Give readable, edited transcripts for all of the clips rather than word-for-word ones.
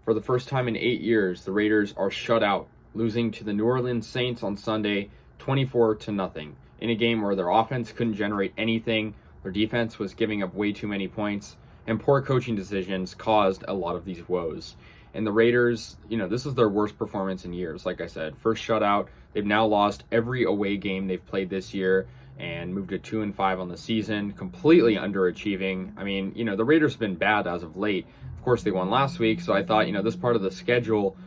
For the first time in 8 years, the Raiders are shut out, losing to the New Orleans Saints on Sunday 24-0 in a game where their offense couldn't generate anything, their defense was giving up way too many points, and poor coaching decisions caused a lot of these woes. And the Raiders, this is their worst performance in years. Like I said, first shutout. They've now lost every away game they've played this year and moved to 2-5 on the season, completely underachieving. I mean, the Raiders have been bad as of late. Of course, they won last week, so I thought, this part of the schedule,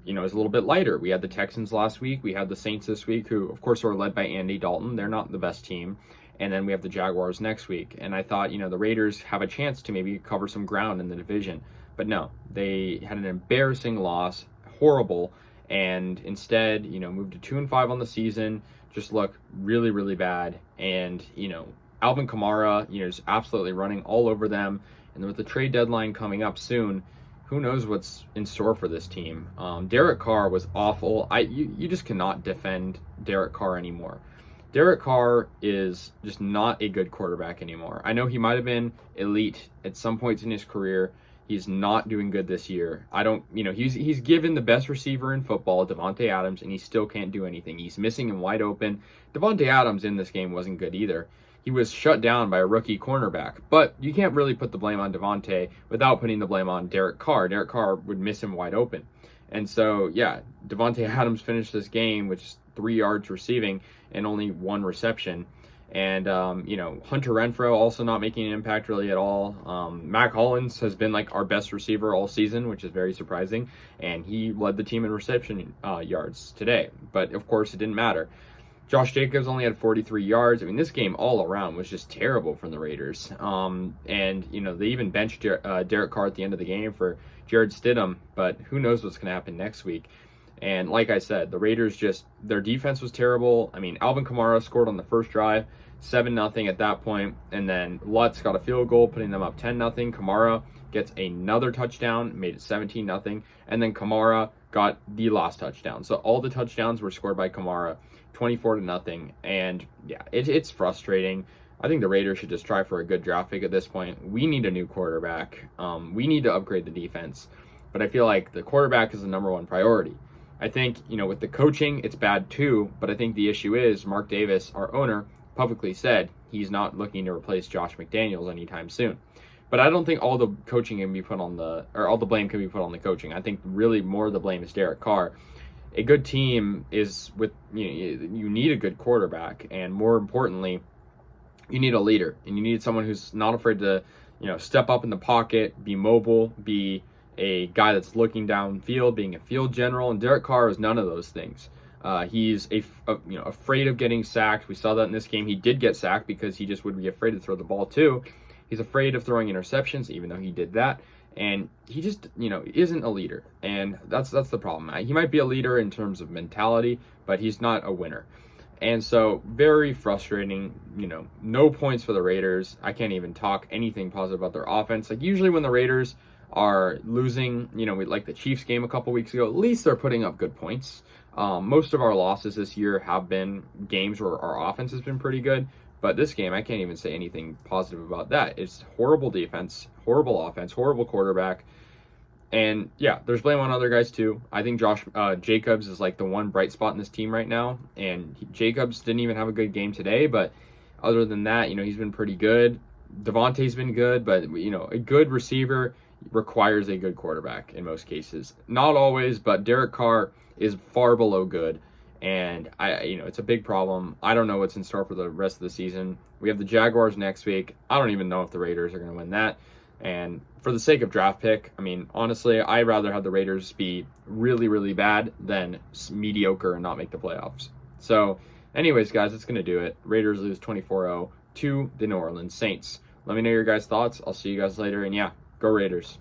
is a little bit lighter. We had the Texans last week. We had the Saints this week, who, of course, are led by Andy Dalton. They're not the best team. And then we have the Jaguars next week. And I thought, the Raiders have a chance to maybe cover some ground in the division. But no, they had an embarrassing loss, horrible, and instead, moved to 2-5 on the season, just look really, really bad. And, Alvin Kamara, is absolutely running all over them. And with the trade deadline coming up soon, who knows what's in store for this team. Derek Carr was awful. You just cannot defend Derek Carr anymore. Derek Carr is just not a good quarterback anymore. I know he might have been elite at some points in his career. He's not doing good this year. He's given the best receiver in football, Davante Adams, and he still can't do anything. He's missing him wide open. Davante Adams in this game wasn't good either. He was shut down by a rookie cornerback. But you can't really put the blame on Davante without putting the blame on Derek Carr. Derek Carr would miss him wide open. And so, yeah, Davante Adams finished this game with just 3 yards receiving and only 1 reception. And, Hunter Renfrow also not making an impact really at all. Mac Hollins has been like our best receiver all season, which is very surprising. And he led the team in reception yards today. But, of course, it didn't matter. Josh Jacobs only had 43 yards. I mean, this game all around was just terrible from the Raiders. They even benched Derek Carr at the end of the game for Jared Stidham. But who knows what's going to happen next week. And like I said, the Raiders their defense was terrible. I mean, Alvin Kamara scored on the first drive, 7-0 at that point. And then Lutz got a field goal, putting them up 10-0. Kamara gets another touchdown, made it 17-0. And then Kamara got the last touchdown. So all the touchdowns were scored by Kamara, 24-0. And yeah, it's frustrating. I think the Raiders should just try for a good draft pick at this point. We need a new quarterback. We need to upgrade the defense. But I feel like the quarterback is the number one priority. I think, with the coaching, it's bad too, but I think the issue is Mark Davis, our owner, publicly said he's not looking to replace Josh McDaniels anytime soon. But I don't think all the coaching can be put on all the blame can be put on the coaching. I think really more of the blame is Derek Carr. A good team is you need a good quarterback, and more importantly, you need a leader, and you need someone who's not afraid to, step up in the pocket, be mobile, be a guy that's looking downfield, being a field general, and Derek Carr is none of those things. He's afraid of getting sacked. We saw that in this game. He did get sacked because he just would be afraid to throw the ball too. He's afraid of throwing interceptions, even though he did that. And he just, isn't a leader. And that's the problem. He might be a leader in terms of mentality, but he's not a winner. And so very frustrating, no points for the Raiders. I can't even talk anything positive about their offense. Like usually when the Raiders are losing, like the Chiefs game a couple weeks ago, at least they're putting up good points. Most of our losses this year have been games where our offense has been pretty good, but this game, I can't even say anything positive about that. It's horrible defense, horrible offense, horrible quarterback, and yeah, there's blame on other guys too. I think Jacobs is like the one bright spot in this team right now, and Jacobs didn't even have a good game today, but other than that, he's been pretty good. Davante's been good, but a good receiver requires a good quarterback in most cases. Not always, but Derek Carr is far below good, and it's a big problem. I don't know what's in store for the rest of the season. We have the Jaguars next week. I don't even know if the Raiders are going to win that. And for the sake of draft pick, I mean, honestly, I'd rather have the Raiders be really, really bad than mediocre and not make the playoffs. So, anyways, guys, that's going to do it. Raiders lose 24-0 to the New Orleans Saints. Let me know your guys' thoughts. I'll see you guys later, and yeah, go Raiders.